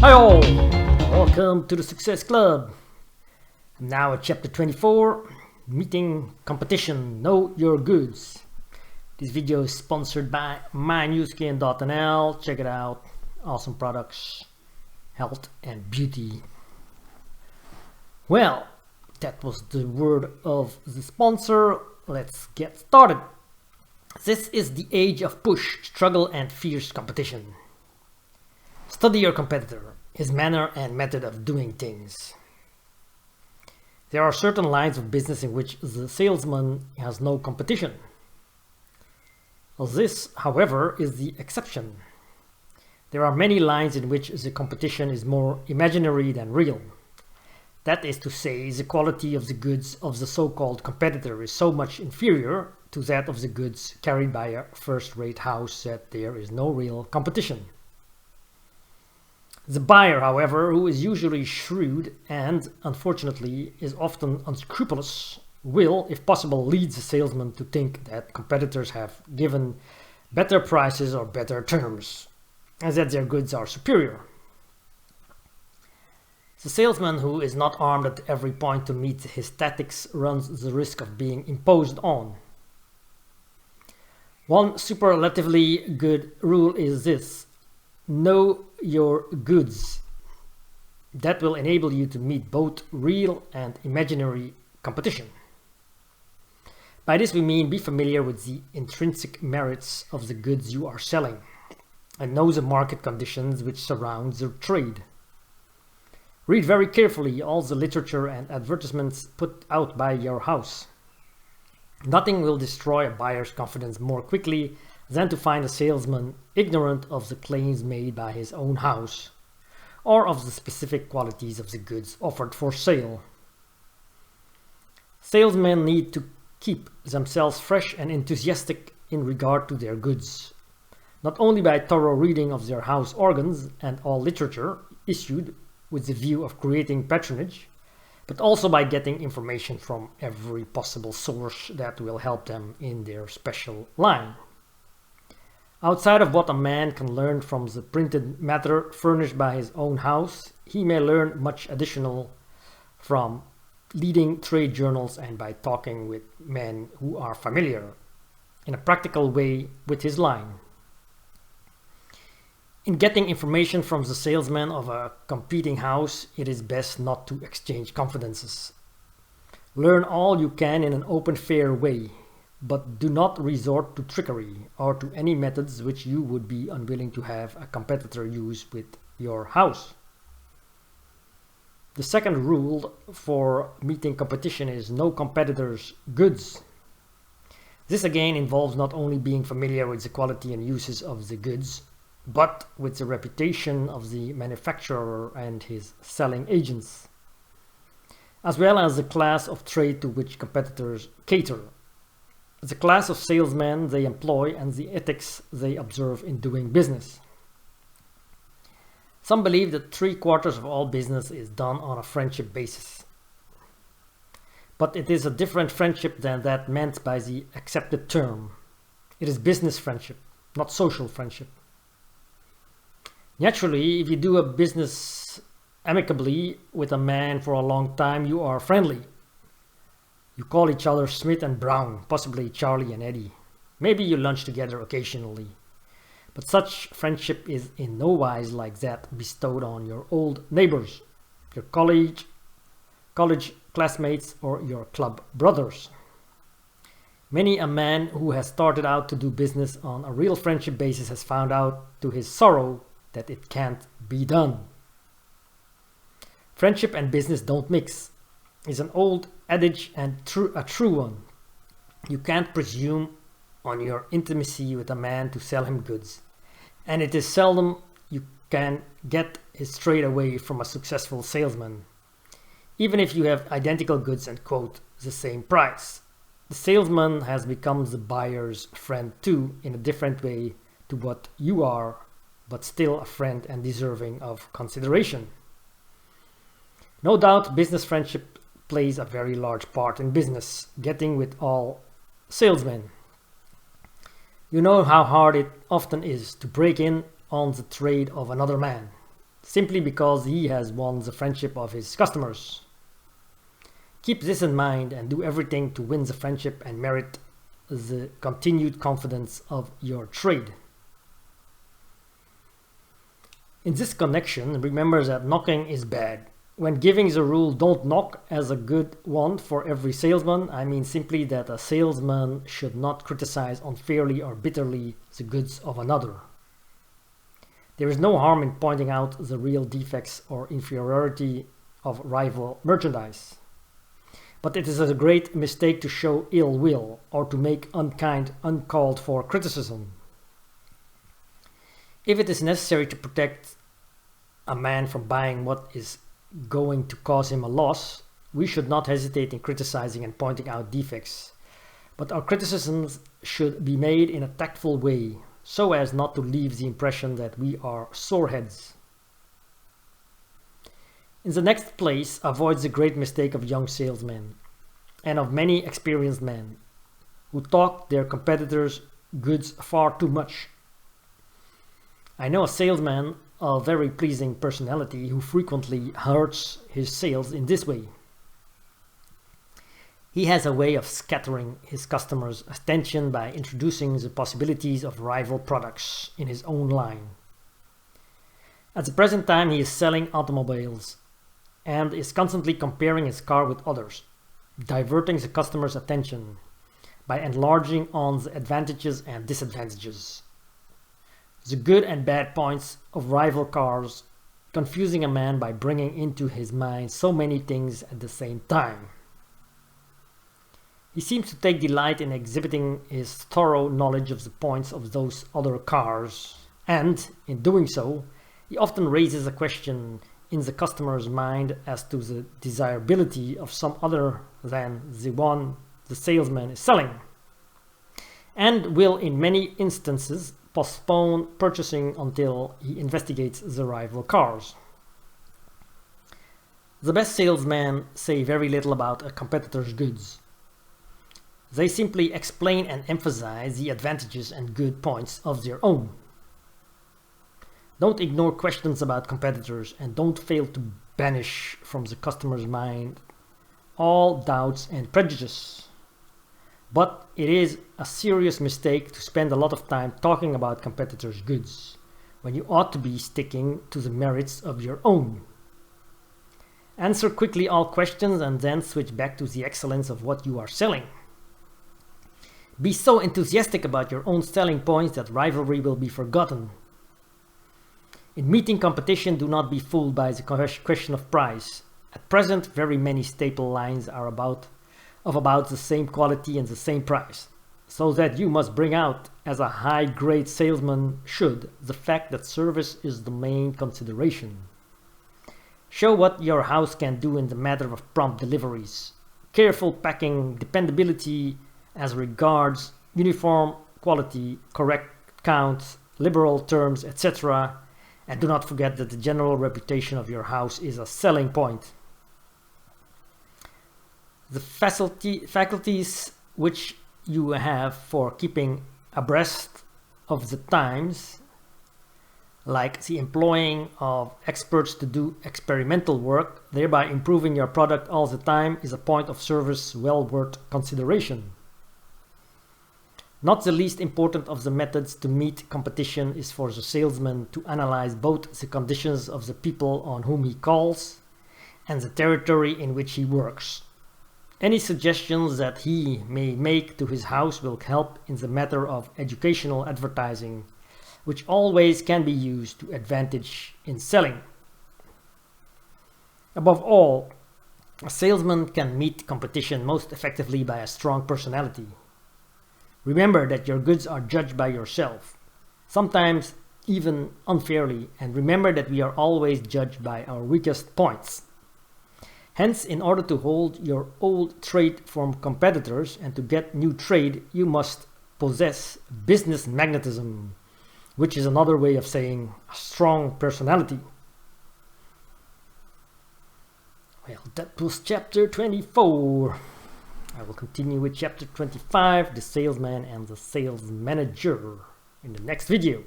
Hi all! Welcome to the Success Club. I'm now at chapter 24, Meeting Competition, Know Your Goods. This video is sponsored by mynewskin.nl. Check it out. Awesome products, health and beauty. Well, that was the word of the sponsor. Let's get started. This is the age of push, struggle and fierce competition. Study your competitor, his manner and method of doing things. There are certain lines of business in which the salesman has no competition. This, however, is the exception. There are many lines in which the competition is more imaginary than real. That is to say, the quality of the goods of the so-called competitor is so much inferior to that of the goods carried by a first-rate house that there is no real competition. The buyer, however, who is usually shrewd and, unfortunately, is often unscrupulous, will, if possible, lead the salesman to think that competitors have given better prices or better terms, and that their goods are superior. The salesman who is not armed at every point to meet his tactics runs the risk of being imposed on. One superlatively good rule is this: know your goods. That will enable you to meet both real and imaginary competition. By this we mean be familiar with the intrinsic merits of the goods you are selling and know the market conditions which surround the trade. Read very carefully all the literature and advertisements put out by your house. Nothing will destroy a buyer's confidence more quickly than to find a salesman ignorant of the claims made by his own house or of the specific qualities of the goods offered for sale. Salesmen need to keep themselves fresh and enthusiastic in regard to their goods, not only by thorough reading of their house organs and all literature issued with the view of creating patronage, but also by getting information from every possible source that will help them in their special line. Outside of what a man can learn from the printed matter furnished by his own house, he may learn much additional from leading trade journals and by talking with men who are familiar in a practical way with his line. In getting information from the salesman of a competing house, it is best not to exchange confidences. Learn all you can in an open, fair way, but do not resort to trickery or to any methods which you would be unwilling to have a competitor use with your house. The second rule for meeting competition is know competitors' goods. This again involves not only being familiar with the quality and uses of the goods, but with the reputation of the manufacturer and his selling agents, as well as the class of trade to which competitors cater, the class of salesmen they employ, and the ethics they observe in doing business. Some believe that 3/4 of all business is done on a friendship basis. But it is a different friendship than that meant by the accepted term. It is business friendship, not social friendship. Naturally, if you do a business amicably with a man for a long time, you are friendly. You call each other Smith and Brown, possibly Charlie and Eddie. Maybe you lunch together occasionally. But such friendship is in no wise like that bestowed on your old neighbors, your college classmates, or your club brothers. Many a man who has started out to do business on a real friendship basis has found out to his sorrow that it can't be done. Friendship and business don't mix is an old adage and a true one. You can't presume on your intimacy with a man to sell him goods, and it is seldom you can get his trade away from a successful salesman, even if you have identical goods and quote the same price. The salesman has become the buyer's friend too, in a different way to what you are, but still a friend and deserving of consideration. No doubt business friendship plays a very large part in business, getting with all salesmen. You know how hard it often is to break in on the trade of another man. simply because he has won the friendship of his customers. Keep this in mind and do everything to win the friendship and merit the continued confidence of your trade. In this connection, remember that knocking is bad. When giving the rule "don't knock" as a good one for every salesman, I mean simply that a salesman should not criticize unfairly or bitterly the goods of another. There is no harm in pointing out the real defects or inferiority of rival merchandise. But it is a great mistake to show ill will or to make unkind, uncalled for criticism. If it is necessary to protect a man from buying what is going to cause him a loss, we should not hesitate in criticizing and pointing out defects. But our criticisms should be made in a tactful way, so as not to leave the impression that we are soreheads. In the next place, avoid the great mistake of young salesmen and of many experienced men who talk their competitors' goods far too much. I know a salesman of very pleasing personality who frequently hurts his sales in this way. He has a way of scattering his customers' attention by introducing the possibilities of rival products in his own line. At the present time, he is selling automobiles and is constantly comparing his car with others, diverting the customer's attention by enlarging on the advantages and disadvantages, the good and bad points of rival cars, confusing a man by bringing into his mind so many things at the same time. He seems to take delight in exhibiting his thorough knowledge of the points of those other cars, and, in doing so, he often raises a question in the customer's mind as to the desirability of some other than the one the salesman is selling, and will in many instances postpone purchasing until he investigates the rival cars. The best salesmen say very little about a competitor's goods. They simply explain and emphasize the advantages and good points of their own. Don't ignore questions about competitors and don't fail to banish from the customer's mind all doubts and prejudice. But it is a serious mistake to spend a lot of time talking about competitors' goods when you ought to be sticking to the merits of your own. Answer quickly all questions and then switch back to the excellence of what you are selling. Be so enthusiastic about your own selling points that rivalry will be forgotten. In meeting competition, do not be fooled by the question of price. At present, very many staple lines are about the same quality and the same price, so that you must bring out, as a high-grade salesman should, the fact that service is the main consideration. Show what your house can do in the matter of prompt deliveries, careful packing, dependability as regards uniform quality, correct counts, liberal terms, etc. And do not forget that the general reputation of your house is a selling point. The faculties which you have for keeping abreast of the times, like the employing of experts to do experimental work, thereby improving your product all the time, is a point of service well worth consideration. Not the least important of the methods to meet competition is for the salesman to analyze both the conditions of the people on whom he calls and the territory in which he works. Any suggestions that he may make to his house will help in the matter of educational advertising, which always can be used to advantage in selling. Above all, a salesman can meet competition most effectively by a strong personality. Remember that your goods are judged by yourself, sometimes even unfairly, and remember that we are always judged by our weakest points. Hence, in order to hold your old trade from competitors and to get new trade, you must possess business magnetism, which is another way of saying a strong personality. Well, that was chapter 24. I will continue with chapter 25, the salesman and the sales manager, in the next video.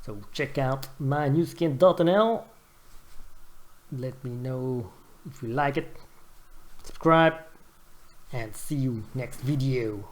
So check out mynewskin.nl. Let me know if you like it. Subscribe and see you next video.